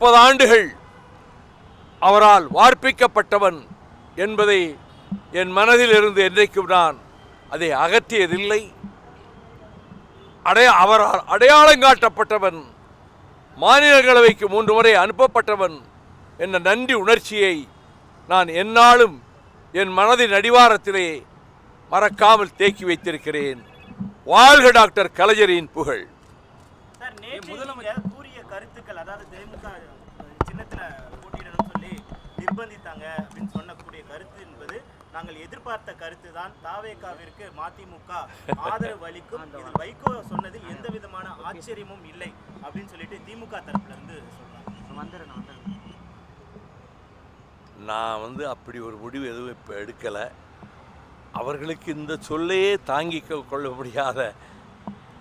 40 ஆண்டுகள் அவரால் வார்ப்பிக்கப்பட்டவன் என்பதை என் மனதில் இருந்து என்றைக்கும் நான் அதை அகற்றியதில்லை. அவரால் அடையாளம் காட்டப்பட்டவன், மாநிலங்களவைக்கு 3 முறை அனுப்பப்பட்டவன் என்ற நன்றி உணர்ச்சியை நான் எந்நாளும் என் மனதின் அடிவாரத்திலே மறக்காமல் தேக்கி வைத்திருக்கிறேன். வாழ்க டாக்டர் கலைஞரின் புகழ். முதலமைச்சர் கூறிய கருத்துக்கள், அதாவது தேமுக சின்னத்தில் போட்டியிடணும் சொல்லி நிர்பந்தித்தாங்க அப்படின்னு சொன்னக்கூடிய கருத்து என்பது நாங்கள் எதிர்பார்த்த கருத்து தான். தாவேகாவிற்கு மதிமுக ஆதரவு அளிக்கும். இதில் வைகோ சொன்னதில் எந்த விதமான ஆச்சரியமும் இல்லை அப்படின்னு சொல்லிட்டு திமுக தரப்புல இருந்து சொல்றாங்க. நான் அப்படி ஒரு முடிவு எதுவும் இப்போ எடுக்கலை. அவர்களுக்கு இந்த சொல்லையே தாங்கிக்க கொள்ள முடியாத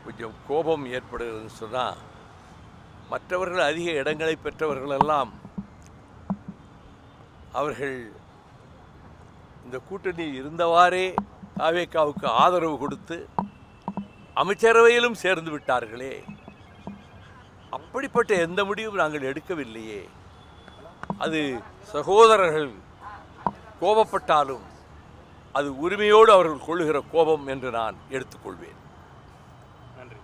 கொஞ்சம் கோபம் ஏற்படுகிறதுன்னு சொன்னால், மற்றவர்கள் அதிக இடங்களை பெற்றவர்களெல்லாம் அவர்கள் இந்த கூட்டணியில் இருந்தவாறே தாவேகாவுக்கு ஆதரவு கொடுத்து அமைச்சரவையிலும் சேர்ந்து விட்டார்களே. அப்படிப்பட்ட எந்த முடிவும் நாங்கள் எடுக்கவில்லையே. அது சகோதரர்கள் கோபப்பட்டாலும் அது உரிமையோடு அவர்கள் கொள்ளுகிற கோபம் என்று நான் எடுத்துக்கொள்வேன். நன்றி.